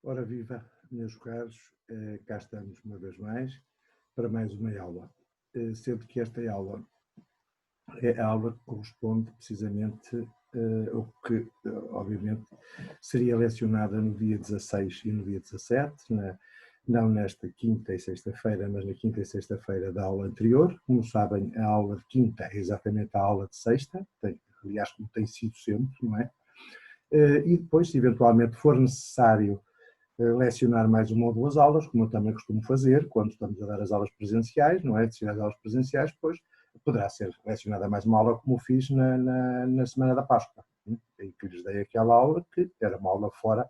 Ora viva, meus caros, cá estamos uma vez mais para mais uma aula, sendo que esta aula é a aula que corresponde precisamente ao que, obviamente, seria lecionada no dia 16 e no dia 17, não nesta quinta e sexta-feira, mas na quinta e sexta-feira da aula anterior. Como sabem, a aula de quinta é exatamente a aula de sexta, aliás, como tem sido sempre, não é? E depois, se eventualmente for necessário lecionar mais uma ou duas aulas, como eu também costumo fazer, quando estamos a dar as aulas presenciais, não é? De as aulas presenciais, depois poderá ser lecionada mais uma aula, como fiz na semana da Páscoa, em que lhes dei aquela aula que era uma aula fora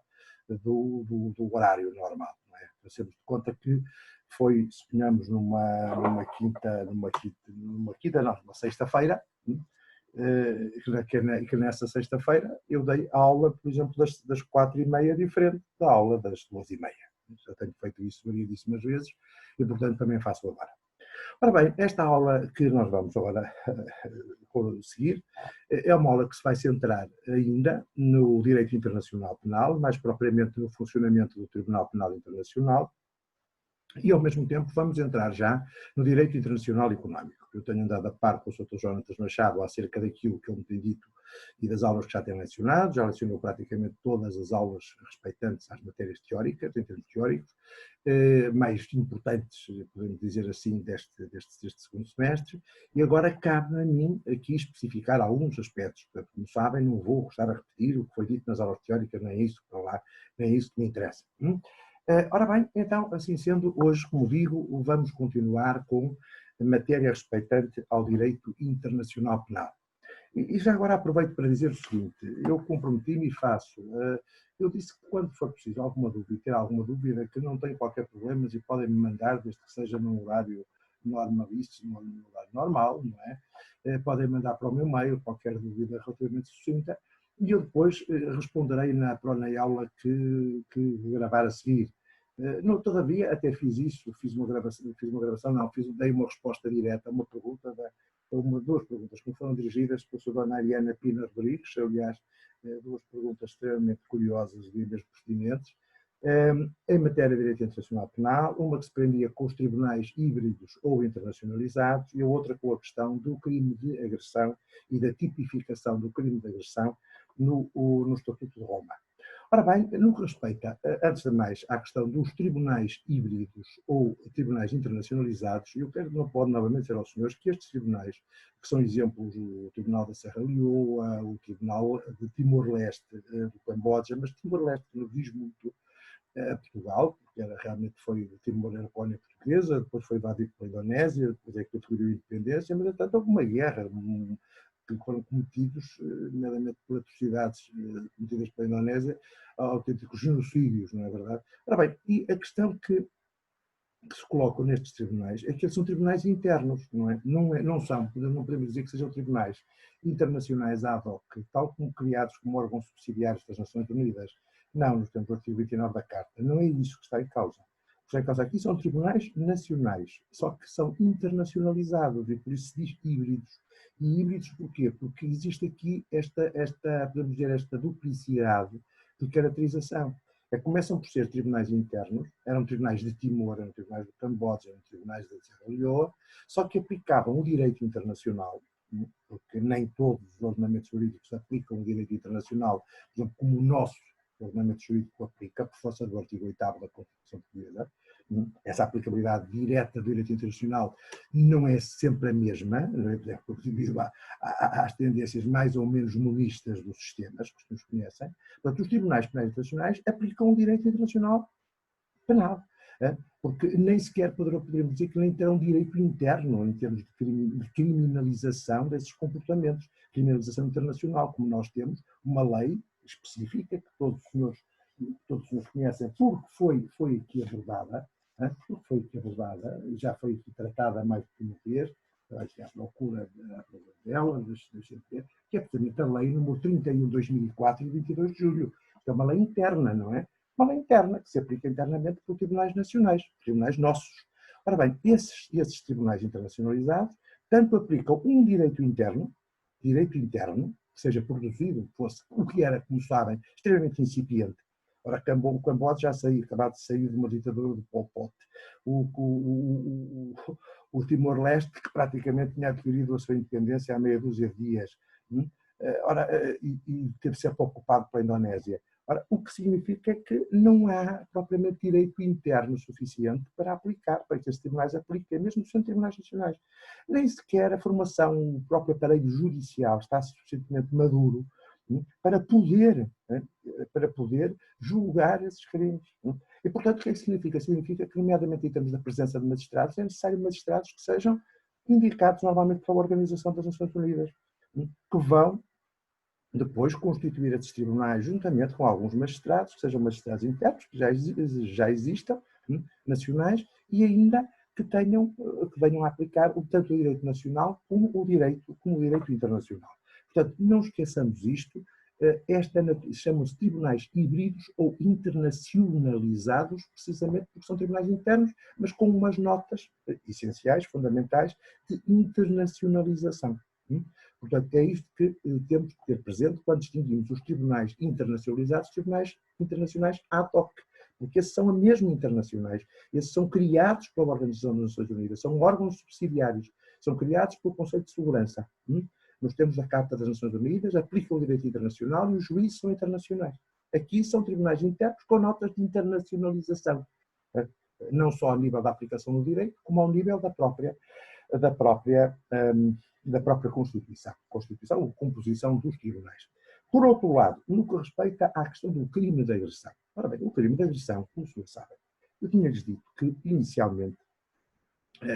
do horário normal, não é? Fazemos de conta que foi, suponhamos, numa sexta-feira, que nessa sexta-feira eu dei a aula, por exemplo, das 4h30, diferente da aula das 12h30. Já tenho feito isso variedíssimas vezes e, portanto, também faço agora. Ora bem, esta aula que nós vamos agora seguir é uma aula que se vai centrar ainda no direito internacional penal, mais propriamente no funcionamento do Tribunal Penal Internacional, e, ao mesmo tempo, vamos entrar já no direito internacional económico. Eu tenho andado a par com o Sr. Jonatas Machado acerca daquilo que ele me tem dito e das aulas que já tem lecionado. Já lecionou praticamente todas as aulas respeitantes às matérias teóricas, em termos teóricos, mais importantes, podemos dizer assim, deste segundo semestre. E agora cabe a mim aqui especificar alguns aspectos. Portanto, como sabem, não vou gostar a repetir o que foi dito nas aulas teóricas, nem é isso para lá, nem é isso que me interessa. Ora bem, então, assim sendo, hoje, como digo, vamos continuar com a matéria respeitante ao direito internacional penal. E já agora aproveito para dizer o seguinte, eu comprometi-me e faço, eu disse que quando for preciso ter alguma dúvida, que não tenho qualquer problema e podem me mandar, desde que seja num horário normalíssimo, num horário normal, não é? Podem mandar para o meu mail qualquer dúvida relativamente sucinta, e eu depois responderei na aula que gravar a seguir. Todavia, até fiz isso, dei uma resposta direta a uma pergunta, duas perguntas que me foram dirigidas pela sra. Dona Ariana Pina Rodrigues, aliás, duas perguntas extremamente curiosas e mesmo pertinentes, em matéria de direito internacional penal, uma que se prendia com os tribunais híbridos ou internacionalizados e a outra com a questão do crime de agressão e da tipificação do crime de agressão no Estatuto de Roma. Ora bem, no que respeita, antes de mais, à questão dos tribunais híbridos ou tribunais internacionalizados, eu quero novamente dizer aos senhores que estes tribunais, que são exemplos o Tribunal da Serra Leoa, o Tribunal de Timor-Leste do Camboja, mas Timor-Leste não diz muito a Portugal, porque realmente foi Timor era colónia portuguesa, depois foi invadido pela Indonésia, depois é que adquiriu a independência, mas, portanto, houve uma guerra que foram cometidos, nomeadamente por atrocidades cometidas pela Indonésia, autênticos genocídios, não é verdade? Ora bem, e a questão que se colocam nestes tribunais é que eles são tribunais internos, não é? Não podemos dizer que sejam tribunais internacionais ad hoc, tal como criados como órgãos subsidiários das Nações Unidas, não nos termos do artigo 29 da Carta. Não é isso que está em causa. O que está em causa aqui são tribunais nacionais, só que são internacionalizados e por isso se diz híbridos. E híbridos porquê? Porque existe aqui podemos dizer, esta duplicidade de caracterização. Começam por ser tribunais internos, eram tribunais de Timor, eram tribunais do Camboja, eram tribunais da Serra Leoa, só que aplicavam o direito internacional, porque nem todos os ordenamentos jurídicos aplicam o direito internacional, por exemplo, como o nosso ordenamento jurídico aplica, por força do artigo 8º da Constituição Portuguesa. Essa aplicabilidade direta do direito internacional não é sempre a mesma, devido às tendências mais ou menos monistas dos sistemas que nos conhecem. Portanto, os tribunais penais internacionais aplicam o direito internacional penal, porque nem sequer poderíamos dizer que nem terão direito interno em termos de criminalização desses comportamentos, criminalização internacional, como nós temos uma lei específica que todos os senhores conhecem, porque foi aqui abordada, já foi aqui tratada mais do que uma vez, à procura dela, que é precisamente a lei número 31 de 2004 e 22 de julho, que é uma lei interna, não é? Uma lei interna que se aplica internamente por tribunais nacionais, tribunais nossos. Ora bem, esses tribunais internacionalizados tanto aplicam um direito interno, que seja produzido, fosse o que era, como sabem, extremamente incipiente Ora, o Camboja já saiu, acabado de sair de uma ditadura do Pol Pot. O Timor-Leste, que praticamente tinha adquirido a sua independência há meia dúzia de dias. Ora, e teve sempre ocupado pela Indonésia. Ora, o que significa que não há propriamente direito interno suficiente para aplicar, para que esses tribunais apliquem, mesmo sendo tribunais nacionais. Nem sequer a formação, o próprio aparelho judicial está suficientemente maduro para poder julgar esses crimes. E, portanto, o que é que significa? Significa que, nomeadamente em termos da presença de magistrados, é necessário magistrados que sejam indicados normalmente pela Organização das Nações Unidas, que vão depois constituir esses tribunais juntamente com alguns magistrados, que sejam magistrados internos, que já existam, nacionais, e ainda que venham a aplicar tanto o direito nacional como o direito internacional. Portanto, não esqueçamos isto, chamam-se tribunais híbridos ou internacionalizados, precisamente porque são tribunais internos, mas com umas notas essenciais, fundamentais, de internacionalização. Portanto, é isto que temos que ter presente quando distinguimos os tribunais internacionalizados dos tribunais internacionais ad hoc, porque esses são mesmo internacionais, esses são criados pela Organização das Nações Unidas, são órgãos subsidiários, são criados pelo Conselho de Segurança. Nós temos a Carta das Nações Unidas, aplicam o direito internacional e os juízes são internacionais. Aqui são tribunais internos com notas de internacionalização, não só a nível da aplicação do direito, como ao nível da própria Constituição, ou composição dos tribunais. Por outro lado, no que respeita à questão do crime de agressão. Ora bem, o crime de agressão, como os senhores sabem, eu tinha-lhes dito que, inicialmente,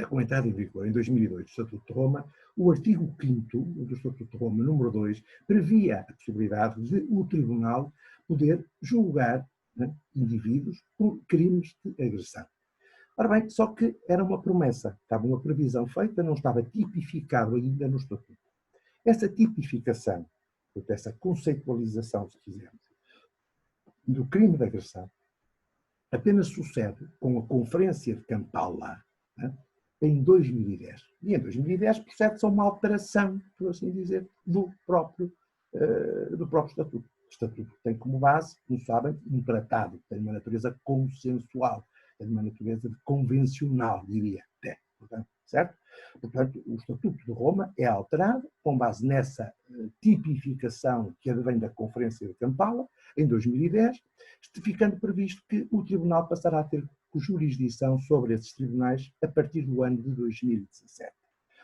com a entrada em vigor, em 2002, do Estatuto de Roma, o artigo 5º do Estatuto de Roma, número 2, previa a possibilidade de o Tribunal poder julgar indivíduos por crimes de agressão. Ora bem, só que era uma promessa, estava uma previsão feita, não estava tipificado ainda no Estatuto. Essa tipificação, essa conceitualização, se quisermos, do crime de agressão, apenas sucede com a Conferência de Kampala, em 2010. E em 2010 procede-se a uma alteração, por assim dizer, do próprio Estatuto. O Estatuto tem como base, como sabem, um tratado que tem uma natureza consensual, tem uma natureza convencional, diria até. Certo? Portanto, o Estatuto de Roma é alterado com base nessa tipificação que advém da Conferência de Kampala, em 2010, ficando previsto que o Tribunal passará a ter jurisdição sobre esses tribunais a partir do ano de 2017.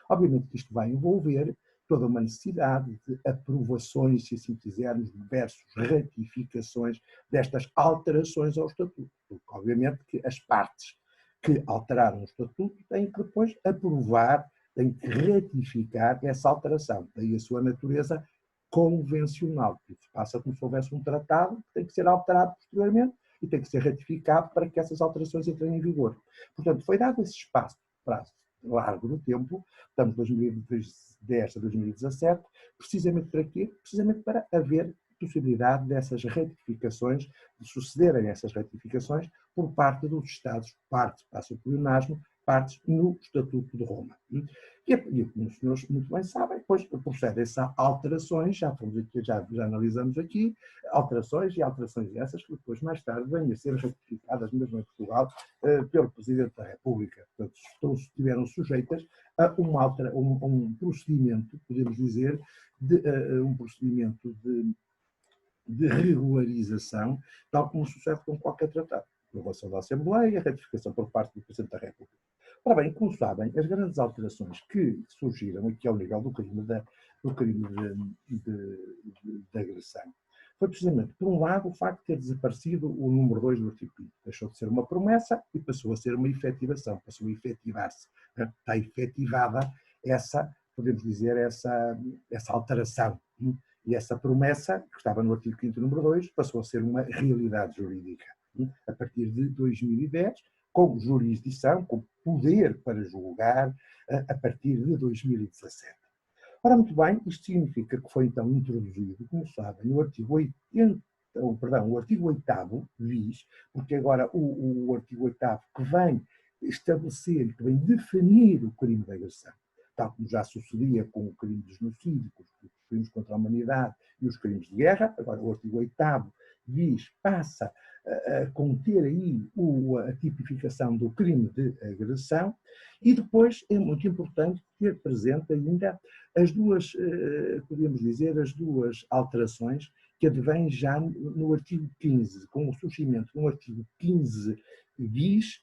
Obviamente que isto vai envolver toda uma necessidade de aprovações, se assim quisermos, versus ratificações destas alterações ao Estatuto. Porque, obviamente, que as partes que alteraram o Estatuto têm que depois aprovar, têm que ratificar essa alteração. Daí a sua natureza convencional. Isso passa como se houvesse um tratado que tem que ser alterado posteriormente e tem que ser ratificado para que essas alterações entrem em vigor. Portanto, foi dado esse espaço, prazo largo do tempo, estamos de 2010 a 2017, precisamente para quê? Precisamente para haver possibilidade dessas retificações, de sucederem essas retificações por parte dos Estados, parte passa o pleonasmo, partes no Estatuto de Roma. E como os senhores muito bem sabem, depois procedem-se a alterações, já analisamos aqui, alterações essas que depois mais tarde vêm a ser ratificadas, mesmo em Portugal, pelo Presidente da República. Portanto, estiveram sujeitas a um procedimento, podemos dizer, um procedimento de regularização, tal como sucede com qualquer tratado. Aprovação da Assembleia, ratificação por parte do Presidente da República. Ora bem, como sabem, as grandes alterações que surgiram aqui ao nível do crime de agressão foi precisamente, por um lado, o facto de ter desaparecido o número 2 do artigo 5º. Deixou de ser uma promessa e passou a ser uma efetivação, passou a efetivar-se. Está efetivada essa, podemos dizer, essa alteração. E essa promessa, que estava no artigo 5º, número 2, passou a ser uma realidade jurídica. A partir de 2010, com jurisdição, com poder para julgar, a partir de 2017. Ora, muito bem, isto significa que foi então introduzido, como sabem, o artigo 8º bis, porque agora o artigo 8º que vem estabelecer, que vem definir o crime de agressão, tal como já sucedia com o crime de genocídio, com os crimes contra a humanidade e os crimes de guerra, agora o artigo 8º bis passa a conter aí a tipificação do crime de agressão, e depois é muito importante ter presente ainda as duas, podemos dizer, as duas alterações que advêm já no artigo 15, com o surgimento no artigo 15 bis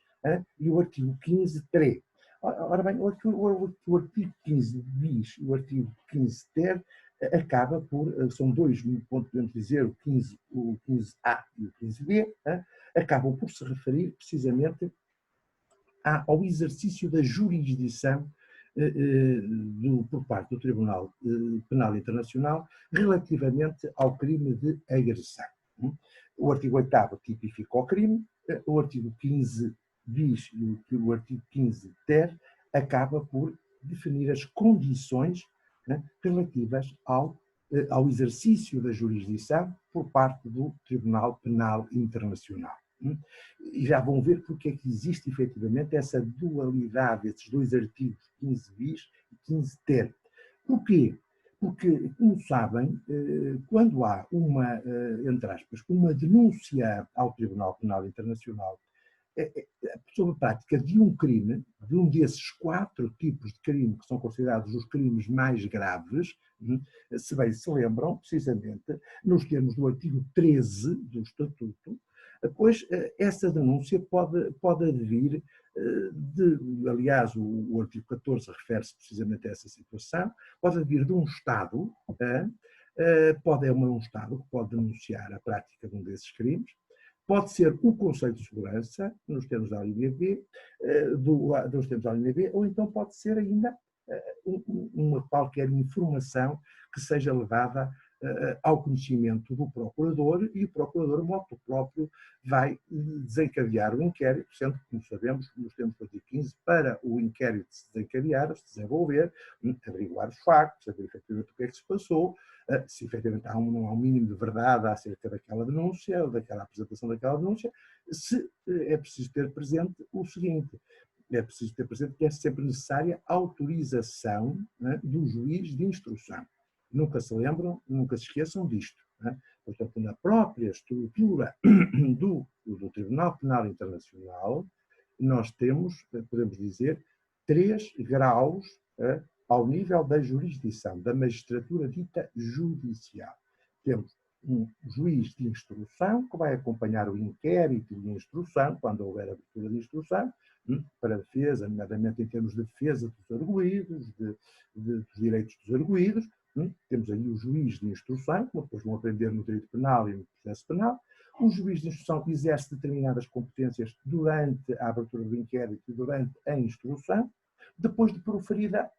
e o artigo 15 ter. Ora bem, o artigo 15 bis e o artigo 15 ter acaba por, são dois, no ponto podemos dizer, o 15A e o 15B, acabam por se referir precisamente ao exercício da jurisdição por parte do Tribunal Penal Internacional relativamente ao crime de agressão. O artigo 8º tipifica o crime, o artigo 15 bis e o artigo 15 ter acaba por definir as condições relativas ao exercício da jurisdição por parte do Tribunal Penal Internacional. E já vão ver porque é que existe efetivamente essa dualidade, esses dois artigos, 15 bis e 15 ter. Porquê? Porque, como sabem, quando há uma, entre aspas, uma denúncia ao Tribunal Penal Internacional sobre a prática de um crime, de um desses 4 tipos de crime que são considerados os crimes mais graves, se bem se lembram, precisamente, nos termos do artigo 13 do Estatuto, pois essa denúncia pode advir aliás, o artigo 14 refere-se precisamente a essa situação, pode advir de um Estado, é um Estado que pode denunciar a prática de um desses crimes, pode ser o Conselho de Segurança, nos termos da linha B, ou então pode ser ainda uma qualquer informação que seja levada ao conhecimento do procurador, e o procurador, moto próprio, vai desencadear o inquérito, sendo que, como sabemos, nos termos do artigo 15, para o inquérito se desencadear, se desenvolver, averiguar os factos, saber efetivamente o que é que se passou, se efetivamente há um mínimo de verdade acerca daquela denúncia, ou daquela apresentação daquela denúncia, se é preciso ter presente o seguinte: é preciso ter presente que é sempre necessária a autorização do juiz de instrução. Nunca se lembram, nunca se esqueçam disto. Portanto, na própria estrutura do Tribunal Penal Internacional, nós temos, podemos dizer, 3 graus ao nível da jurisdição, da magistratura dita judicial. Temos um juiz de instrução que vai acompanhar o inquérito de instrução, quando houver abertura de instrução, para a defesa, nomeadamente em termos de defesa dos arguídos, dos direitos dos arguídos. Temos aí o juiz de instrução, como depois vão aprender no direito penal e no processo penal. O juiz de instrução exerce determinadas competências durante a abertura do inquérito e durante a instrução. Depois de proferida,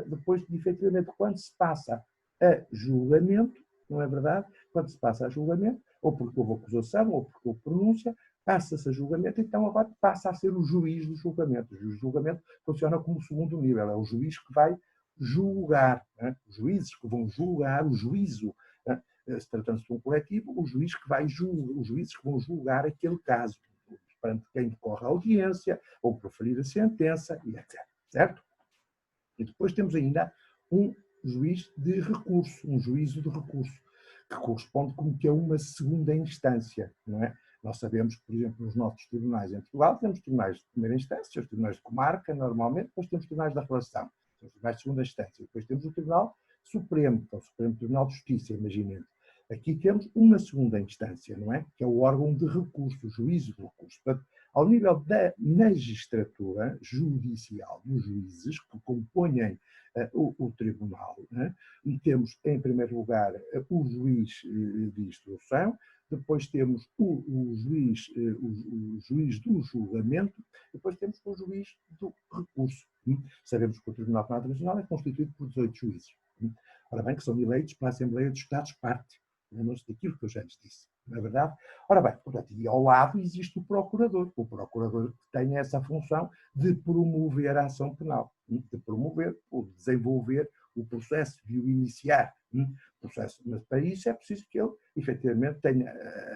depois de efetivamente, quando se passa a julgamento, não é verdade? Quando se passa a julgamento, ou porque houve acusação, ou porque houve pronúncia, passa-se a julgamento, então agora passa a ser o juiz do julgamento. O juiz do julgamento funciona como segundo nível, é o juiz que vai julgar, os juízes que vão julgar, o juízo, se tratando-se de um coletivo, o juiz que vai julgar, os juízes que vão julgar aquele caso, perante quem decorre a audiência, ou proferir a sentença, e etc. Certo? E depois temos ainda um juiz de recurso, um juízo de recurso, que corresponde como que a uma segunda instância, não é? Nós sabemos que, por exemplo, nos nossos tribunais em Portugal, temos tribunais de primeira instância, os tribunais de comarca, normalmente, depois temos tribunais da relação, os tribunais de segunda instância, depois temos o Tribunal Supremo, que é o Supremo Tribunal de Justiça, imaginemos. Aqui temos uma segunda instância, não é? Que é o órgão de recurso, o juízo de recurso. Portanto, ao nível da magistratura judicial, dos juízes que compõem o tribunal, temos, em primeiro lugar, o juiz de instrução, depois temos o juiz do julgamento, depois temos o juiz do recurso. Sabemos que o Tribunal Penal Internacional é constituído por 18 juízes. Ora bem, que são eleitos pela Assembleia dos Estados-Parte. Lembram-se daquilo que eu já lhes disse, não é verdade? Ora bem, portanto, e ao lado existe o procurador que tem essa função de promover a ação penal, de promover ou de desenvolver o processo, de o iniciar. Processo. Mas para isso é preciso que ele, efetivamente,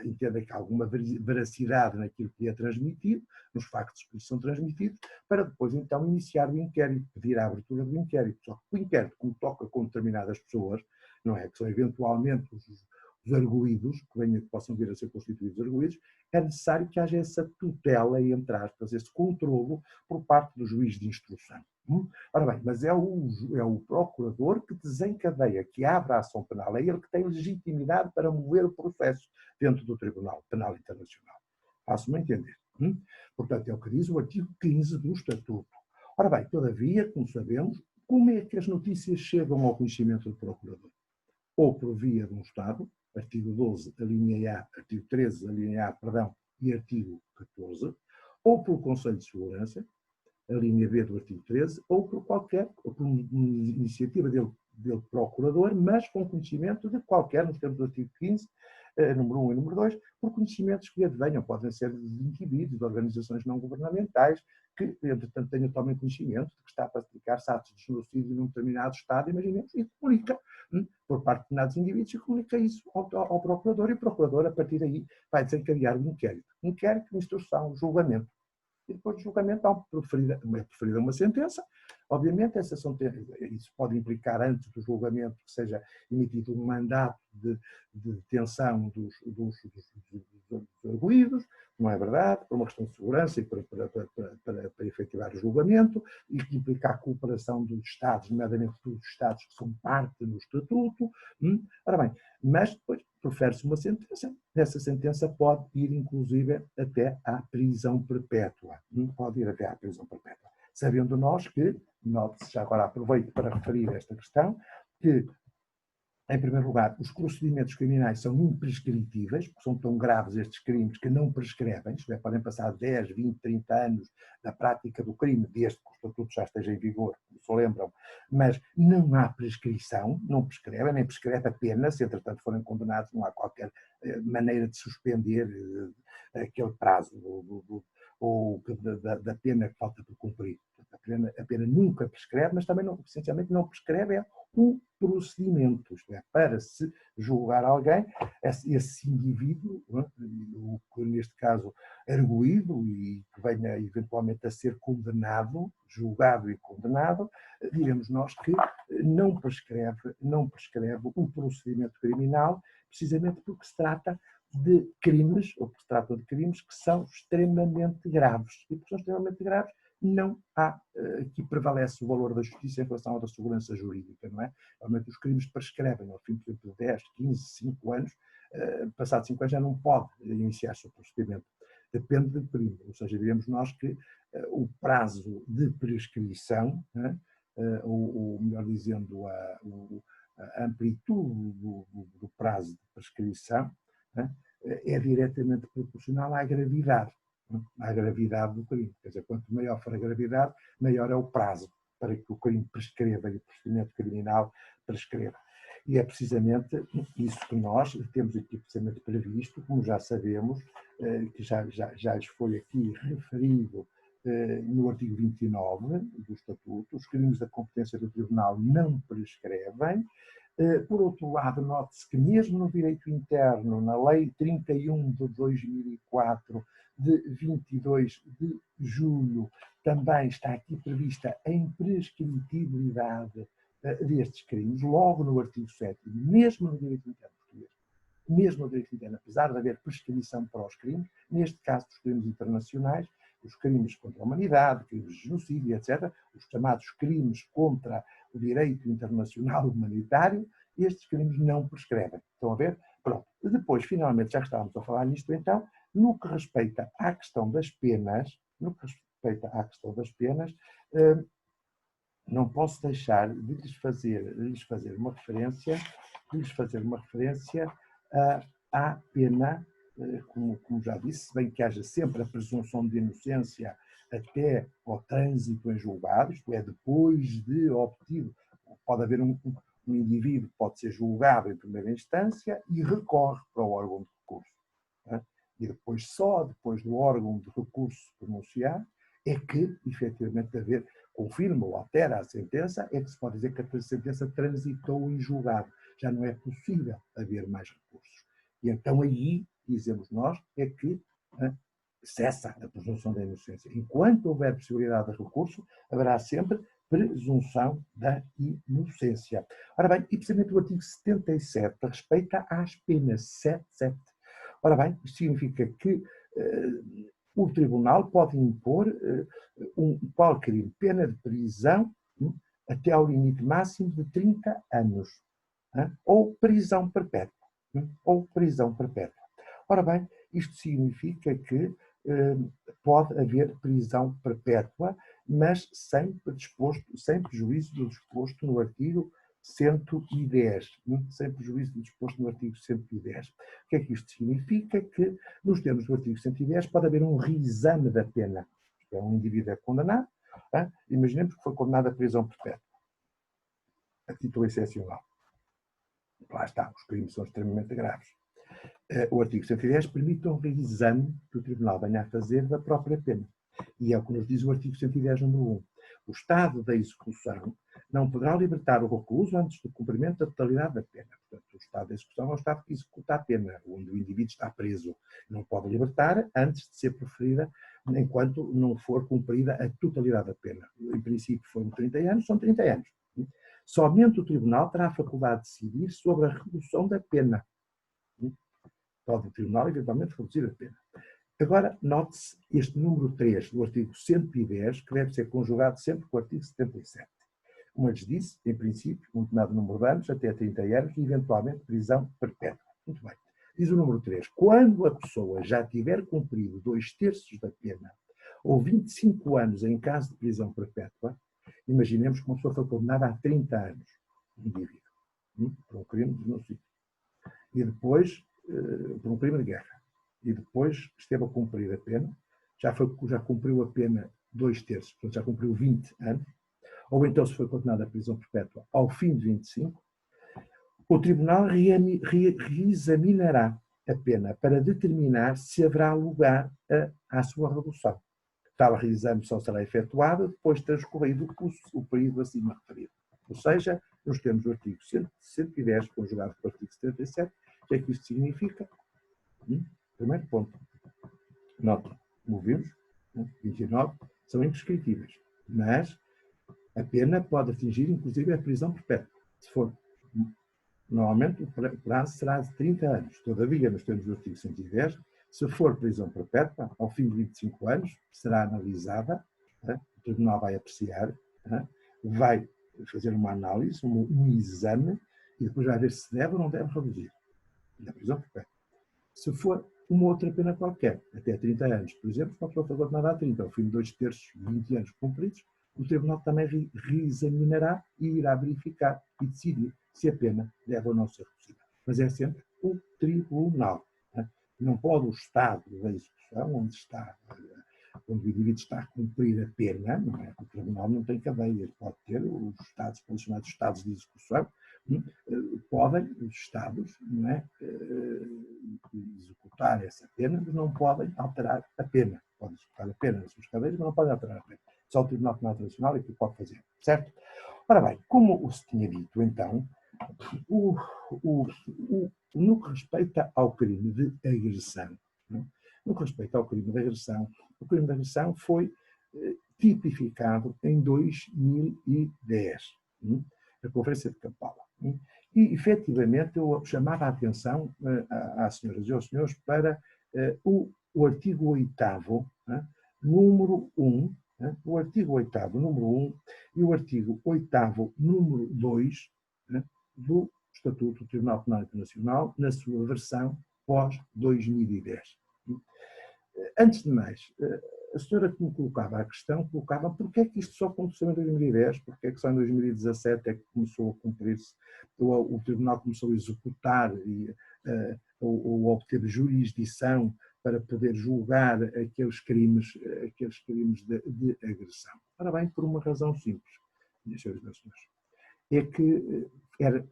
entenda que há alguma veracidade naquilo que é transmitido, nos factos que lhe são transmitidos, para depois, então, iniciar o inquérito, pedir a abertura do inquérito. Só que o inquérito, como toca com determinadas pessoas, não é? Que são eventualmente os arguídos, que possam vir a ser constituídos arguídos, é necessário que haja essa tutela, entre aspas, esse controlo por parte do juiz de instrução. Ora bem, mas é o procurador que desencadeia, que abre a ação penal, é ele que tem legitimidade para mover o processo dentro do Tribunal Penal Internacional. Faço-me entender. Portanto, é o que diz o artigo 15 do Estatuto. Ora bem, todavia, como sabemos, como é que as notícias chegam ao conhecimento do procurador? Ou por via de um Estado, artigo 12, a linha A, artigo 13, a linha A, perdão, e artigo 14, ou pelo Conselho de Segurança, a linha B do artigo 13, ou por uma iniciativa dele procurador, mas com conhecimento de qualquer, nos termos do artigo 15, número 1 e número 2, por conhecimentos que advenham, podem ser de indivíduos, de organizações não governamentais, que, entretanto, tenham também conhecimento de que está a praticar-se atos de genocídio num determinado Estado, imaginemos, e comunica por parte de determinados indivíduos, e comunica isso ao procurador, e o procurador, a partir daí, vai desencadear um inquérito. Inquérito, instrução, julgamento. E depois do julgamento é proferida uma sentença. Obviamente, essa sentença, isso pode implicar, antes do julgamento, que seja emitido um mandato de detenção dos arguidos, não é verdade? Por uma questão de segurança e para efetivar o julgamento, e que implica a cooperação dos Estados, nomeadamente dos Estados que são parte do Estatuto. Ora bem, mas depois profere-se uma sentença. Essa sentença pode ir, inclusive, até à prisão perpétua. Pode ir até à prisão perpétua. Sabendo nós que, note-se, já agora aproveito para referir esta questão, que, em primeiro lugar, os procedimentos criminais são imprescritíveis, porque são tão graves estes crimes que não prescrevem, isto é, podem passar 10, 20, 30 anos da prática do crime, desde que o Estatuto já esteja em vigor, como se lembram, mas não há prescrição, não prescreve, nem prescreve a pena, se entretanto forem condenados, não há qualquer maneira de suspender aquele prazo ou da pena que falta por cumprir. A pena nunca prescreve, mas também, essencialmente, não prescreve o procedimento, isto é, para se julgar alguém, esse indivíduo, neste caso arguído e que venha eventualmente a ser condenado, julgado e condenado, diremos nós que não prescreve o procedimento criminal, precisamente porque se trata de crimes, ou que se trata de crimes que são extremamente graves. E porque são extremamente graves, não há, aqui prevalece o valor da justiça em relação à da segurança jurídica, não é? Realmente os crimes prescrevem ao fim de 10, 15, 5 anos, passados 5 anos já não pode iniciar-se o procedimento. Depende do crime, ou seja, diremos nós que o prazo de prescrição, ou melhor dizendo, a amplitude do prazo de prescrição, é diretamente proporcional à gravidade do crime. Quer dizer, quanto maior for a gravidade, maior é o prazo para que o crime prescreva e o procedimento criminal prescreva. E é precisamente isso que nós temos aqui precisamente previsto, como já sabemos, que já lhes foi aqui referido no artigo 29 do Estatuto, os crimes da competência do Tribunal não prescrevem. Por outro lado, note-se que mesmo no direito interno, na Lei 31 de 2004, de 22 de julho, também está aqui prevista a imprescritibilidade destes crimes, logo no artigo 7º, mesmo no direito interno português, mesmo no direito interno, apesar de haver prescrição para os crimes, neste caso dos crimes internacionais, os crimes contra a humanidade, crimes de genocídio, etc., os chamados crimes contra o direito internacional humanitário, estes crimes não prescrevem. Estão a ver? Pronto. Depois, finalmente, já que estávamos a falar nisto, então, no que respeita à questão das penas, não posso deixar de lhes fazer uma referência à pena, como já disse, bem que haja sempre a presunção de inocência até ao trânsito em julgado, isto é, depois de obtido, pode haver um indivíduo que pode ser julgado em primeira instância e recorre para o órgão de recurso. E depois, só depois do órgão de recurso pronunciar, é que, efetivamente, confirma ou altera a sentença, é que se pode dizer que a sentença transitou em julgado. Já não é possível haver mais recursos. E então aí, dizemos nós, é que cessa a presunção da inocência. Enquanto houver possibilidade de recurso, haverá sempre presunção da inocência. Ora bem, e precisamente o artigo 77 respeita às penas 77. Ora bem, isto significa que o tribunal pode impor qual crime, pena de prisão até ao limite máximo de 30 anos, ou prisão perpétua, ou prisão perpétua. Ora bem, isto significa que pode haver prisão perpétua, mas sem prejuízo do disposto no artigo 110. Sem prejuízo do disposto no artigo 110. O que é que isto significa? Que, nos termos do artigo 110, pode haver um reexame da pena. Um indivíduo é condenado, imaginemos que foi condenado à prisão perpétua, a título excepcional. Lá está, os crimes são extremamente graves. O artigo 110 permite um reexame que o Tribunal venha a fazer da própria pena. E é o que nos diz o artigo 110, número 1. O Estado da execução não poderá libertar o recluso antes do cumprimento da totalidade da pena. Portanto, o Estado da execução é o Estado que executa a pena, onde o indivíduo está preso. Não pode libertar antes de ser proferida, enquanto não for cumprida a totalidade da pena. Em princípio, foram 30 anos, são 30 anos. Somente o Tribunal terá a faculdade de decidir sobre a redução da pena. Pode o Tribunal, eventualmente, reduzir a pena. Agora, note-se este número 3 do artigo 110, que deve ser conjugado sempre com o artigo 77. Como eu lhes disse, em princípio, um determinado número de anos, até 30 anos, e eventualmente prisão perpétua. Muito bem. Diz o número 3. Quando a pessoa já tiver cumprido 2/3 da pena, ou 25 anos em caso de prisão perpétua, imaginemos que uma pessoa foi condenada a 30 anos, indivíduo, por um crime de genocídio. E depois, por um crime de guerra. E depois esteve a cumprir a pena, já cumpriu a pena 2/3, portanto já cumpriu 20 anos, ou então se foi condenado à prisão perpétua ao fim de 25, o Tribunal reexaminará a pena para determinar se haverá lugar à sua redução. Tal reexame só será efetuado depois de transcorrido o período acima referido. Ou seja, nos termos do artigo 110, conjugado com o artigo 77, o que é que isto significa? Primeiro ponto. Notem, como vimos, 29 são imprescritíveis, mas a pena pode atingir, inclusive, a prisão perpétua. Se for, normalmente, o prazo será de 30 anos. Todavia, nos termos do artigo 110, se for prisão perpétua, ao fim de 25 anos, será analisada, o Tribunal vai apreciar, vai fazer uma análise, um exame, e depois vai ver se deve ou não deve reduzir a prisão perpétua. Se for uma outra pena qualquer, até 30 anos, por exemplo, uma pessoa foi condenada a 30, ao fim de 2/3, 20 anos cumpridos, o Tribunal também reexaminará e irá verificar e decidir se a pena deve ou não ser reduzida. Mas é sempre o Tribunal. Não pode o Estado da execução, onde o indivíduo está a cumprir a pena, não é? O Tribunal não tem cadeias, pode ter os Estados, pelos chamados Estados de execução, podem os Estados, não é, executar essa pena, mas não podem alterar a pena. Podem executar a pena nas suas cadeias, mas não podem alterar a pena. Só o Tribunal Penal Internacional é que o pode fazer, certo? Ora bem, como se tinha dito, então, no que respeita ao crime de agressão, no que respeita ao crime de agressão, o crime de agressão foi tipificado em 2010, na Conferência de Kampala. E, efetivamente, eu chamava a atenção às senhoras e aos senhores para o artigo 8º, número 1, o artigo 8º, número 1, e o artigo 8º, número 2, do Estatuto do Tribunal Penal Internacional, na sua versão pós-2010. Antes de mais, a senhora que me colocava a questão, colocava porque é que isto só aconteceu em 2010, porque é que só em 2017 é que começou a cumprir-se, o Tribunal começou a executar ou obter jurisdição para poder julgar aqueles crimes de agressão. Ora bem, por uma razão simples, minhas senhoras e meus senhores, é que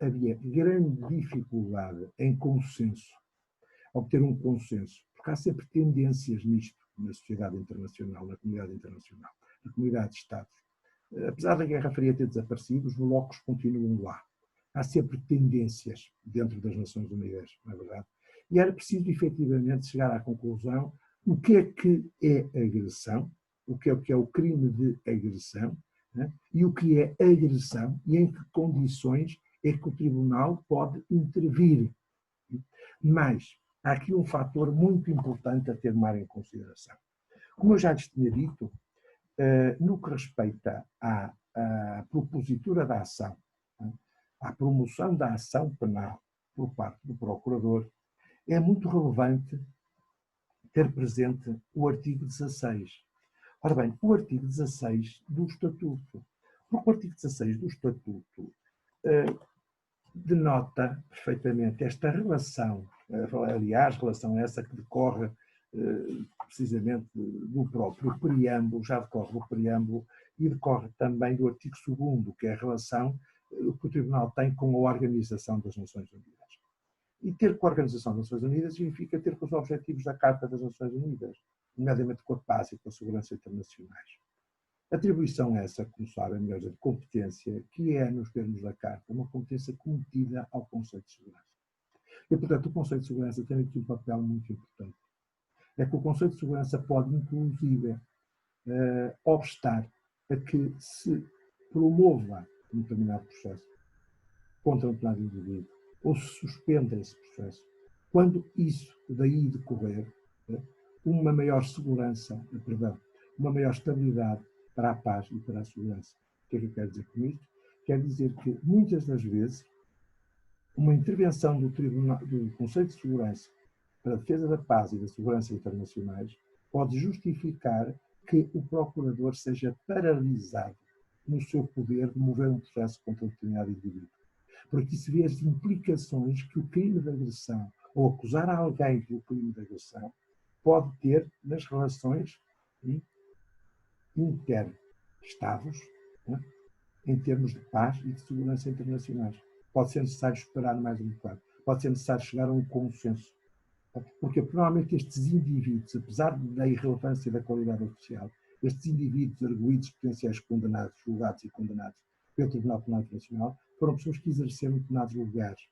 havia grande dificuldade em consenso, obter um consenso, porque há sempre tendências nisto na sociedade internacional, na comunidade internacional, na comunidade de Estados. Apesar da Guerra Fria ter desaparecido, os blocos continuam lá. Há sempre tendências dentro das Nações Unidas, não é verdade? E era preciso, efetivamente, chegar à conclusão o que é agressão, o que é o crime de agressão, né? E o que é agressão e em que condições é que o tribunal pode intervir. Mas há aqui um fator muito importante a ter mar em consideração. Como eu já lhes tinha dito, no que respeita à propositura da ação, à promoção da ação penal por parte do procurador, é muito relevante ter presente o artigo 16. Ora bem, o artigo 16 do Estatuto. Porque o artigo 16 do Estatuto denota perfeitamente esta relação, aliás, relação essa que decorre precisamente do próprio preâmbulo, já decorre do preâmbulo e decorre também do artigo 2º, que é a relação que o Tribunal tem com a Organização das Nações Unidas. E ter com a Organização das Nações Unidas significa ter com os objetivos da Carta das Nações Unidas, nomeadamente com a paz e com a segurança internacionais. Atribuição essa, como sabem, melhor dizer, de competência, que é, nos termos da Carta, uma competência cometida ao Conselho de Segurança. E, portanto, o Conselho de Segurança tem aqui um papel muito importante. É que o Conselho de Segurança pode, inclusive, obstar a que se promova um determinado processo contra um determinado indivíduo ou se suspenda esse processo, quando isso daí decorrer uma maior segurança, uma maior estabilidade para a paz e para a segurança. O que é que eu quero dizer com isto? Quer dizer que, muitas das vezes, uma intervenção do Conselho de Segurança para a defesa da paz e da segurança internacionais pode justificar que o procurador seja paralisado no seu poder de mover um processo contra um determinado indivíduo. Porque isso vê as implicações que o crime de agressão, ou acusar alguém pelo crime de agressão, pode ter nas relações inter-estados, né, em termos de paz e de segurança internacionais. Pode ser necessário esperar mais um bocado. Pode ser necessário chegar a um consenso. Porque, provavelmente, estes indivíduos, apesar da irrelevância da qualidade oficial, estes indivíduos arguídos, potenciais condenados, julgados e condenados pelo Tribunal Penal Internacional, foram pessoas que exerceram determinados lugares,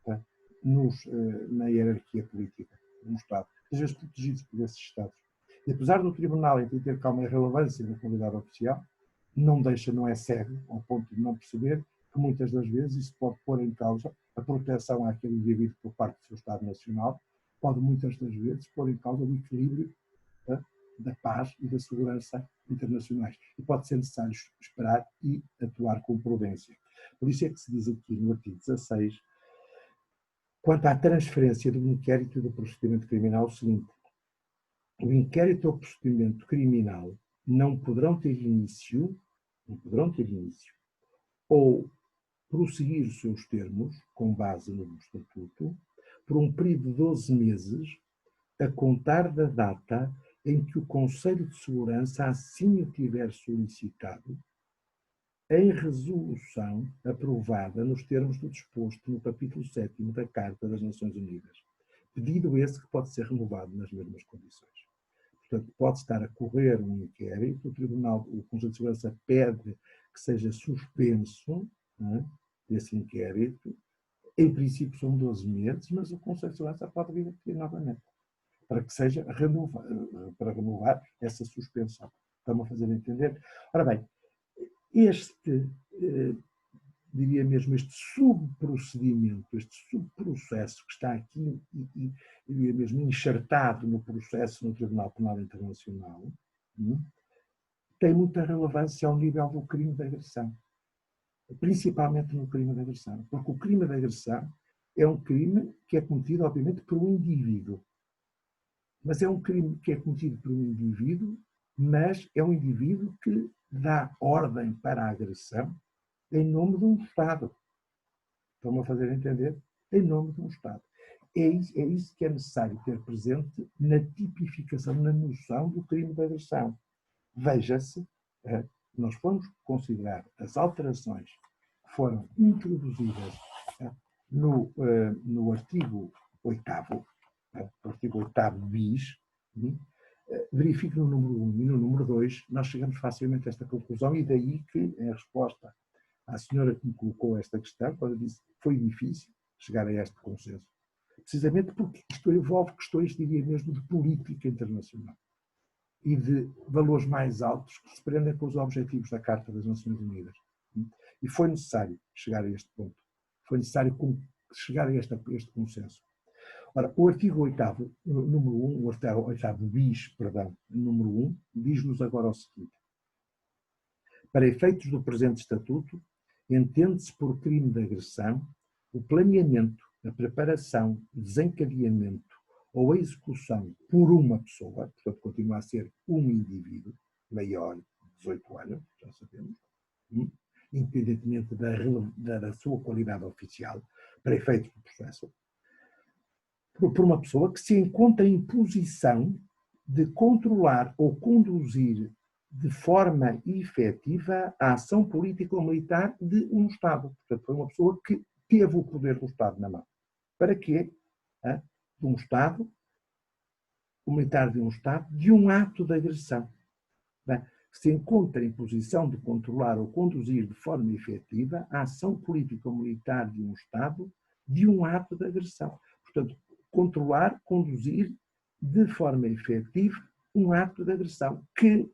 tá, na hierarquia política, no Estado, às vezes protegidos por esses Estados. E apesar do Tribunal entender que há uma irrelevância da qualidade oficial, não é cego, ao ponto de não perceber que muitas das vezes isso pode pôr em causa a proteção àquele indivíduo por parte do seu Estado Nacional, pode muitas das vezes pôr em causa o equilíbrio da paz e da segurança internacionais. E pode ser necessário esperar e atuar com prudência. Por isso é que se diz aqui no artigo 16, quanto à transferência do inquérito e do procedimento criminal, o seguinte: o inquérito ou o procedimento criminal não poderão ter início, ou prosseguir os seus termos, com base no Estatuto, por um período de 12 meses, a contar da data em que o Conselho de Segurança assim o tiver solicitado, em resolução aprovada nos termos do disposto no capítulo 7º da Carta das Nações Unidas. Pedido esse que pode ser renovado nas mesmas condições. Portanto, pode estar a correr um inquérito, o Conselho de Segurança pede que seja suspenso, esse inquérito. Em princípio são 12 meses, mas o Conselho de Segurança pode vir a pedir novamente, para que seja para renovar essa suspensão. Estão-me a fazer entender? Ora bem, diria mesmo, este subprocedimento, este subprocesso que está aqui, diria mesmo, enxertado no processo no Tribunal Penal Internacional, tem muita relevância ao nível do crime de agressão. Principalmente no crime de agressão. Porque o crime de agressão é um crime que é cometido, obviamente, por um indivíduo. Mas é um crime que é cometido por um indivíduo, mas é um indivíduo que dá ordem para a agressão em nome de um Estado. Estão-me a fazer entender? Em nome de um Estado. É isso que é necessário ter presente na tipificação, na noção do crime de agressão. Veja-se, nós vamos considerar as alterações que foram introduzidas no artigo 8º, o artigo 8º bis, verifique no número 1 e no número 2, nós chegamos facilmente a esta conclusão, e daí que, em resposta à senhora que me colocou esta questão, quando eu disse que foi difícil chegar a este consenso, precisamente porque isto envolve questões, diria mesmo, de política internacional. e de valores mais altos que se prendem com os objetivos da Carta das Nações Unidas. E foi necessário chegar a este ponto. Foi necessário chegar a este consenso. Ora, o artigo 8º, número 1, o artigo 8º bis, perdão, número 1, diz-nos agora o seguinte. Para efeitos do presente Estatuto, entende-se por crime de agressão o planeamento, a preparação, desencadeamento ou a execução por uma pessoa, portanto continua a ser um indivíduo maior de 18 anos, já sabemos, independentemente da sua qualidade oficial, para efeitos do processo, por uma pessoa que se encontra em posição de controlar ou conduzir de forma efetiva a ação política ou militar de um Estado. Portanto, foi uma pessoa que teve o poder do Estado na mão. Para quê? De um Estado, o militar de um Estado, de um ato de agressão. Se encontra em posição de controlar ou conduzir de forma efetiva a ação política ou militar de um Estado, de um ato de agressão. Portanto, controlar, conduzir de forma efetiva um ato de agressão que,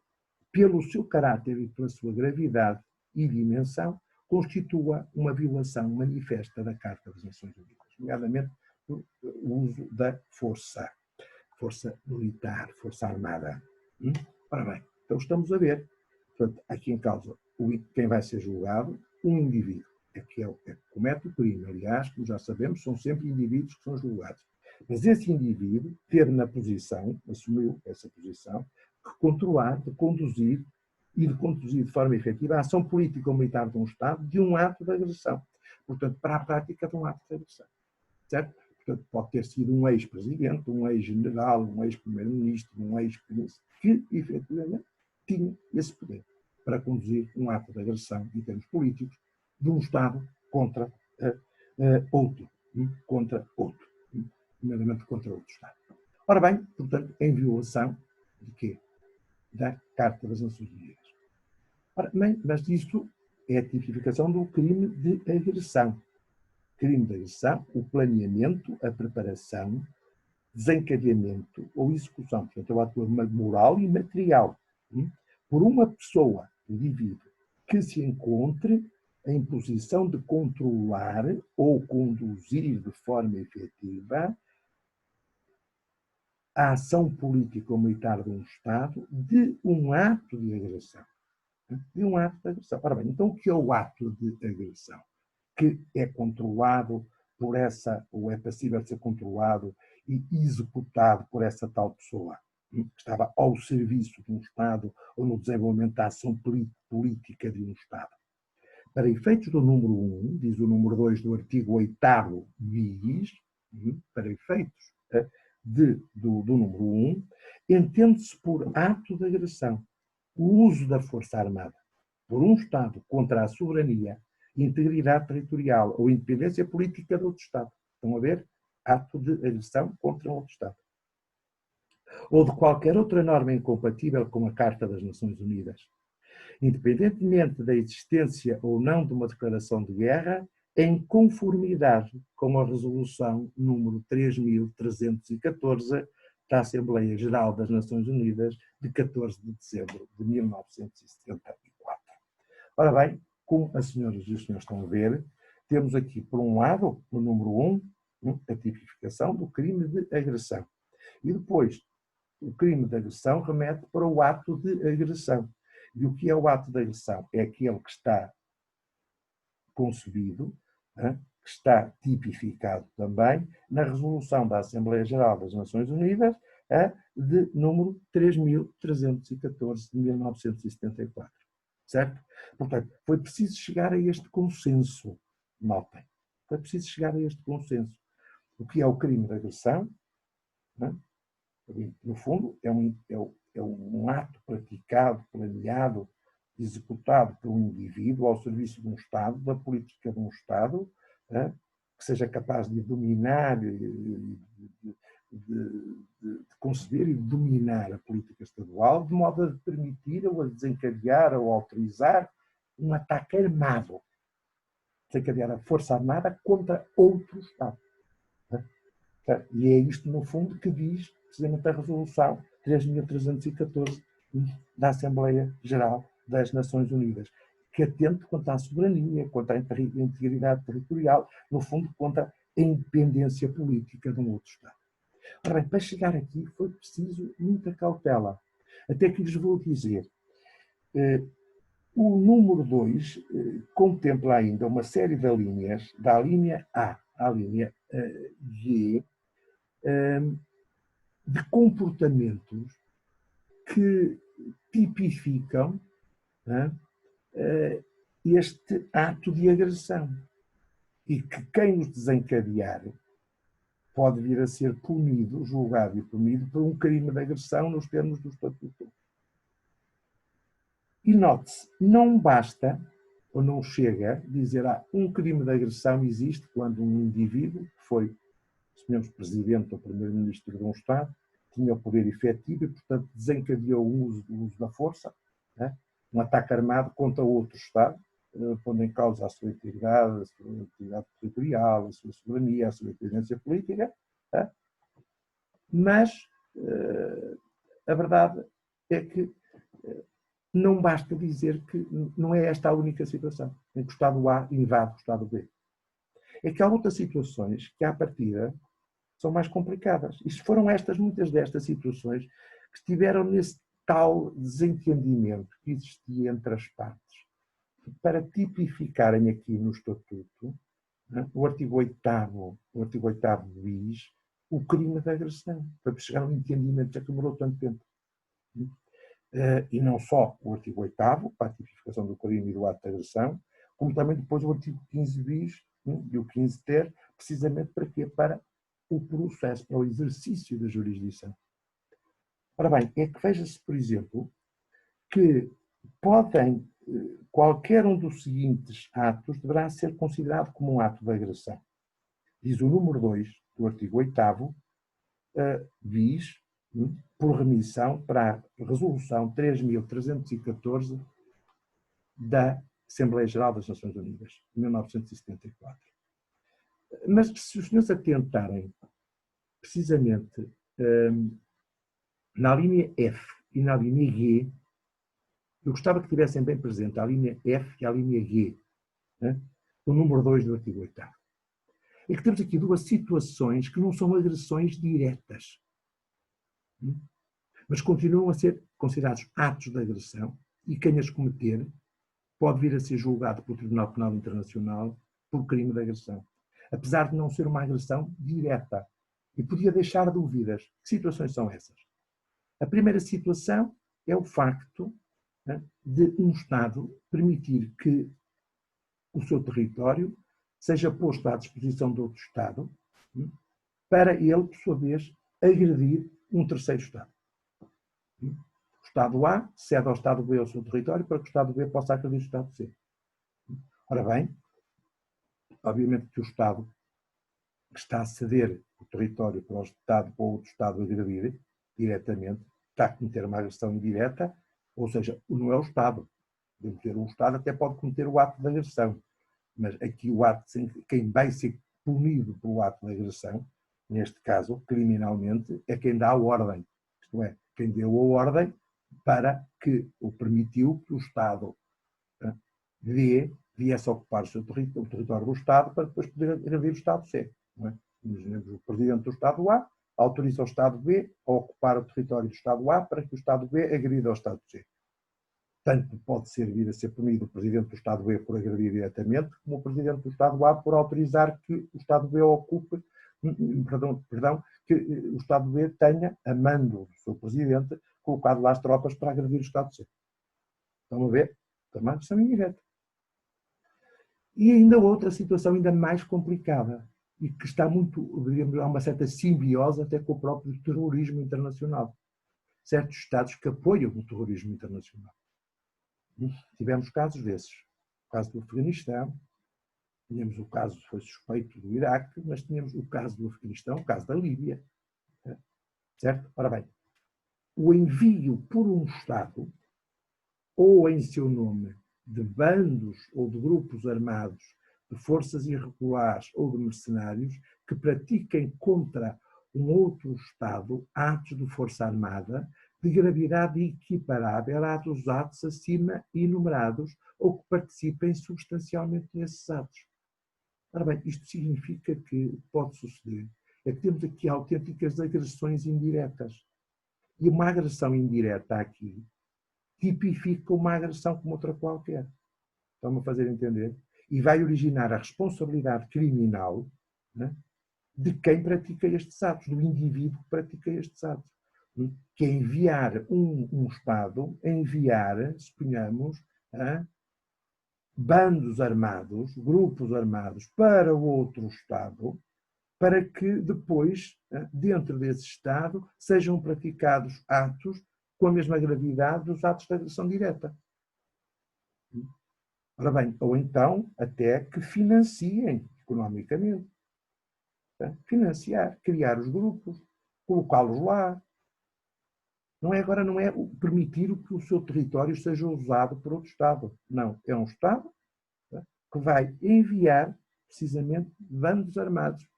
pelo seu caráter e pela sua gravidade e dimensão, constitua uma violação manifesta da Carta das Nações Unidas, nomeadamente o uso da força militar, força armada. Ora bem, então estamos a ver, portanto, aqui em causa, quem vai ser julgado, um indivíduo, que comete o crime, aliás, como já sabemos, são sempre indivíduos que são julgados. Mas esse indivíduo teve na posição, assumiu essa posição, de controlar, de conduzir de forma efetiva a ação política ou militar de um Estado de um ato de agressão. Portanto, para a prática de um ato de agressão. Certo? Portanto, pode ter sido um ex-presidente, um ex-general, um ex-primeiro-ministro, um ex-príncipe, que efetivamente tinha esse poder para conduzir um ato de agressão em termos políticos de um Estado contra outro. Primeiramente contra outro Estado. Ora bem, portanto, em violação de quê? Da Carta das Nações Unidas. Ora bem, mas isto é a tipificação do crime de agressão. Crime de agressão, o planeamento, a preparação, desencadeamento ou execução, portanto, é o ato moral e material, por uma pessoa, indivíduo, que se encontre em posição de controlar ou conduzir de forma efetiva a ação política ou militar de um Estado de um ato de agressão. De um ato de agressão. Ora bem, então o que é o ato de agressão? Que é controlado por essa, ou é passível de ser controlado e executado por essa tal pessoa, que estava ao serviço de um Estado ou no desenvolvimento da ação política de um Estado. Para efeitos do número 1, diz o número 2 do artigo 8º bis, para efeitos do número 1, entende-se por ato de agressão o uso da força armada por um Estado contra a soberania, integridade territorial ou independência política de outro Estado. Estão a ver? Ato de agressão contra um outro Estado. Ou de qualquer outra norma incompatível com a Carta das Nações Unidas. Independentemente da existência ou não de uma declaração de guerra, em conformidade com a resolução número 3.314 da Assembleia Geral das Nações Unidas de 14 de dezembro de 1974. Ora bem, como as senhoras e os senhores estão a ver, temos aqui, por um lado, no número 1, a tipificação do crime de agressão. E depois, o crime de agressão remete para o ato de agressão. E o que é o ato de agressão? É aquele que está concebido, que está tipificado também na resolução da Assembleia Geral das Nações Unidas de número 3.314 de 1974. Certo? Portanto, foi preciso chegar a este consenso, notem. Foi preciso chegar a este consenso. O que é o crime de agressão? No fundo, é um ato praticado, planeado, executado por um indivíduo ao serviço de um Estado, da política de um Estado, que seja capaz de dominar, de conceber e de dominar a política estadual, de modo a permitir ou a desencadear ou autorizar um ataque armado, desencadear a força armada contra outro Estado. E é isto, no fundo, que diz precisamente a resolução 3.314 da Assembleia Geral das Nações Unidas, que atente contra a soberania, contra a integridade territorial, no fundo, contra a independência política de um outro Estado. Ora bem, para chegar aqui foi preciso muita cautela. Até que lhes vou dizer, o número 2 contempla ainda uma série de linhas, da linha A à linha G, de comportamentos que tipificam este ato de agressão e que quem os desencadear pode vir a ser punido, julgado e punido por um crime de agressão nos termos do Estatuto. E note-se, não basta ou não chega dizer um crime de agressão existe quando um indivíduo que foi, suponhamos, presidente ou primeiro-ministro de um Estado, tinha o poder efetivo e, portanto, desencadeou o uso da força, né? Um ataque armado contra outro Estado, pondo em causa a sua integridade territorial, a sua soberania, a sua independência política, né? Mas a verdade é que não basta dizer que não é esta a única situação em que o Estado A invade o Estado B. É que há outras situações que, à partida, são mais complicadas. E foram muitas destas situações que estiveram nesse tal desentendimento que existia entre as partes, para tipificarem aqui no Estatuto, né, o artigo 8º bis, o crime de agressão, para chegar a um entendimento que demorou tanto tempo. E não só o artigo 8º, para a tipificação do crime e do ato de agressão, como também depois o artigo 15 bis e o 15 ter, precisamente para quê? Para o processo, para o exercício da jurisdição. Ora bem, é que veja-se, por exemplo, que qualquer um dos seguintes atos deverá ser considerado como um ato de agressão. Diz o número 2 do artigo 8º, bis, por remissão para a resolução 3.314 da Assembleia Geral das Nações Unidas, de 1974. Mas se os senhores atentarem precisamente na linha F e na linha G, eu gostava que tivessem bem presente a linha F e a linha G, né? O número 2 do artigo 8º. É que temos aqui duas situações que não são agressões diretas, mas continuam a ser considerados atos de agressão e quem as cometer pode vir a ser julgado pelo Tribunal Penal Internacional por crime de agressão, apesar de não ser uma agressão direta. E podia deixar dúvidas. Que situações são essas? A primeira situação é o facto, né, de um Estado permitir que o seu território seja posto à disposição de outro Estado, para ele, por sua vez, agredir um terceiro Estado. O Estado A cede ao Estado B o seu território para que o Estado B possa agredir o Estado C. Ora bem, obviamente que o Estado que está a ceder o território para o Estado ou outro Estado agredir diretamente está a cometer uma agressão indireta, ou seja, não é o Estado. O Estado até pode cometer o ato de agressão, mas aqui o ato, quem vai ser punido pelo ato de agressão, neste caso, criminalmente, é quem dá a ordem. Isto é, quem deu a ordem para que o permitiu que o Estado viesse a ocupar o território do Estado para depois poder agredir o Estado C. Não é? O Presidente do Estado A autoriza o Estado B a ocupar o território do Estado A para que o Estado B agrida ao Estado C. Tanto pode vir a ser punido o Presidente do Estado B por agredir diretamente, como o Presidente do Estado A por autorizar que o Estado B ocupe, que o Estado B tenha, a mando do seu Presidente, colocado lá as tropas para agredir o Estado C. Estão a ver? Também são indiretas. E ainda outra situação ainda mais complicada, e que está muito, digamos, há uma certa simbiose até com o próprio terrorismo internacional. Certos Estados que apoiam o terrorismo internacional. Tivemos casos desses. O caso do Afeganistão, tínhamos o caso, foi suspeito, do Iraque, mas tínhamos o caso do Afeganistão, o caso da Líbia. Certo? Ora bem, o envio por um Estado, ou em seu nome, de bandos ou de grupos armados, de forças irregulares ou de mercenários, que pratiquem contra um outro Estado atos de força armada de gravidade equiparável a dos atos acima enumerados ou que participem substancialmente nesses atos. Ora bem, isto significa que pode suceder é que temos aqui autênticas agressões indiretas. E uma agressão indireta aqui tipifica uma agressão como outra qualquer. Estão-me a fazer entender? E vai originar a responsabilidade criminal, né, de quem pratica estes atos, do indivíduo que pratica estes atos. Que é enviar um Estado, enviar, suponhamos, bandos armados, grupos armados para outro Estado, para que depois, dentro desse Estado, sejam praticados atos com a mesma gravidade dos atos de agressão direta. Ora bem, ou então até que financiem economicamente. Financiar, criar os grupos, colocá-los lá. Agora não é permitir que o seu território seja usado por outro Estado. Não, é um Estado que vai enviar precisamente bandos armados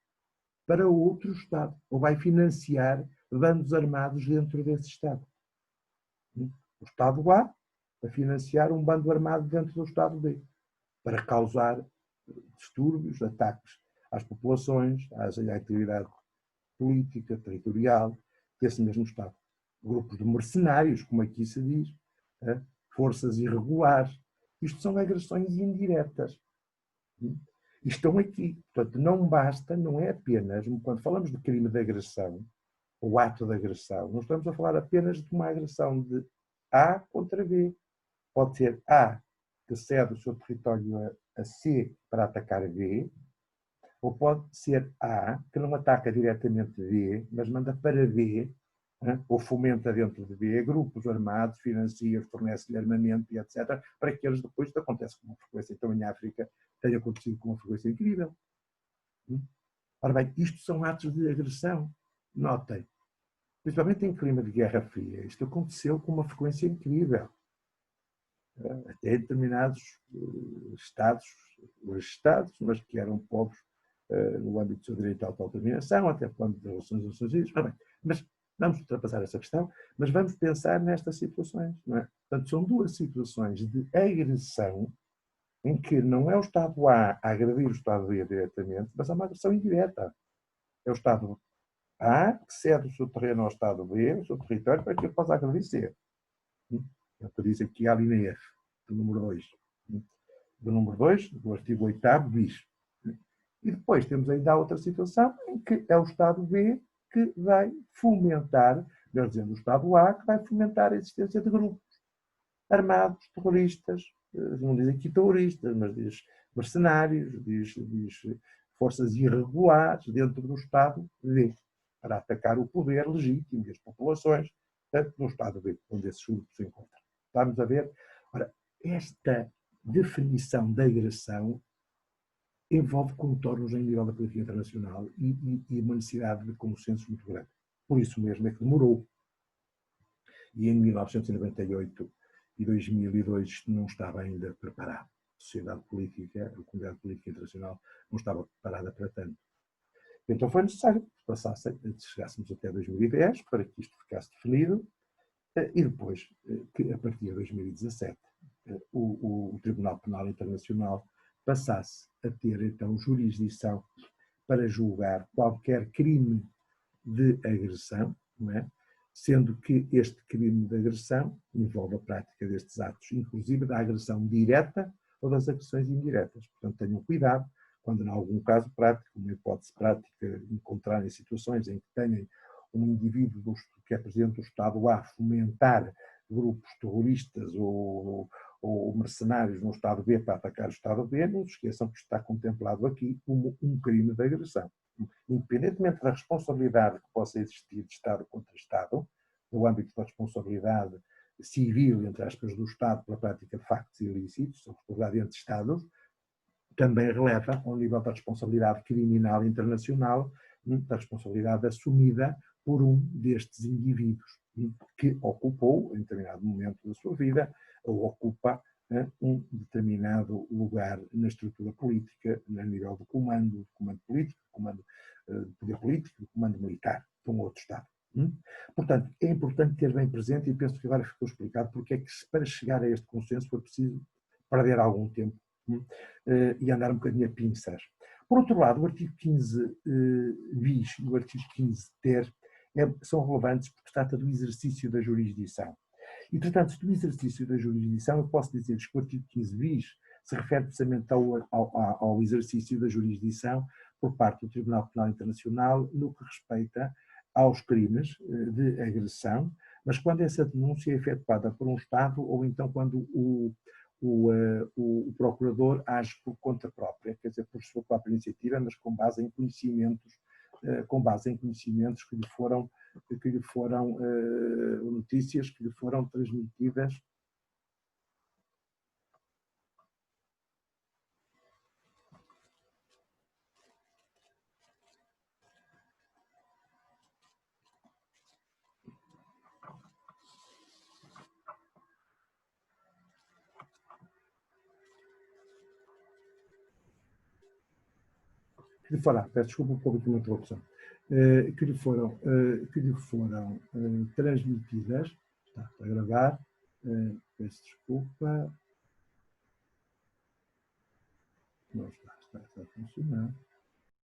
para outro Estado, ou vai financiar bandos armados dentro desse Estado. O Estado A a financiar um bando armado dentro do Estado B, para causar distúrbios, ataques às populações, à atividade política, territorial, desse mesmo Estado. Grupos de mercenários, como aqui se diz, forças irregulares. Isto são agressões indiretas. E estão aqui. Portanto, não basta, não é apenas, quando falamos de crime de agressão, ou ato de agressão, não estamos a falar apenas de uma agressão de A contra B. Pode ser A que cede o seu território a C para atacar B, ou pode ser A que não ataca diretamente B, mas manda para B, ou fomenta dentro de B, grupos armados, financia, fornece-lhe armamento e etc., para que eles depois, acontece com uma frequência, então em África, tenha acontecido com uma frequência incrível. Ora bem, isto são atos de agressão. Notem, principalmente em clima de Guerra Fria, isto aconteceu com uma frequência incrível. Até em determinados Estados, os Estados, mas que eram povos no âmbito do seu direito à autodeterminação, até quando das relações das Nações Unidas. Mas vamos ultrapassar essa questão, mas vamos pensar nestas situações. Não é? Portanto, são duas situações de agressão em que não é o Estado A a agredir o Estado B diretamente, mas há uma agressão indireta. É o Estado A que cede o seu terreno ao Estado B, o seu território, para que ele possa agredir C. Eu diz aqui a linha F, do número 2. Do número 2, do artigo 8º, bis. E depois temos ainda a outra situação em que é o Estado B que vai fomentar, melhor dizendo, o Estado A que vai fomentar a existência de grupos armados, terroristas, não diz aqui terroristas, mas diz mercenários, diz forças irregulares dentro do Estado B, para atacar o poder legítimo das populações no Estado B, onde esses grupos se encontram. Vamos a ver? Ora, esta definição da agressão envolve contornos em nível da política internacional e uma necessidade de consenso muito grande. Por isso mesmo é que demorou. E em 1998 e 2002 isto não estava ainda preparado. A sociedade política, a comunidade política internacional não estava preparada para tanto. Então foi necessário que chegássemos até 2010 para que isto ficasse definido e depois que a partir de 2017 o Tribunal Penal Internacional passasse a ter então jurisdição para julgar qualquer crime de agressão, não é? Sendo que este crime de agressão envolve a prática destes atos, inclusive da agressão direta ou das agressões indiretas. Portanto, tenham cuidado quando, em algum caso prático, uma hipótese prática, encontrarem situações em que tenham um indivíduo que é presidente do Estado A fomentar grupos terroristas ou mercenários no Estado B para atacar o Estado B, não se esqueçam que está contemplado aqui como um crime de agressão. Independentemente da responsabilidade que possa existir de Estado contra Estado, no âmbito da responsabilidade civil, entre aspas, do Estado pela prática de factos ilícitos, a responsabilidade entre Estados, também releva ao nível da responsabilidade criminal internacional, da responsabilidade assumida por um destes indivíduos que ocupou, em determinado momento da sua vida, ou ocupa um determinado lugar na estrutura política, a nível do comando político, comando de poder político, do comando militar de um outro Estado. Portanto, é importante ter bem presente, e penso que agora ficou explicado porque é que para chegar a este consenso foi preciso perder algum tempo e andar um bocadinho a pinças. Por outro lado, o artigo 15 bis e o artigo 15 ter são relevantes porque trata do exercício da jurisdição. E, portanto, do exercício da jurisdição, eu posso dizer-lhes que o artigo 15 bis se refere precisamente ao exercício da jurisdição por parte do Tribunal Penal Internacional no que respeita aos crimes de agressão, mas quando essa denúncia é efetuada por um Estado ou então quando o procurador age por conta própria, quer dizer, por sua própria iniciativa, mas com base em conhecimentos, que lhe foram notícias que lhe foram transmitidas. Que lhe foram, peço desculpa por uma interrupção, que lhe foram transmitidas, está a gravar, peço desculpa, não está a funcionar.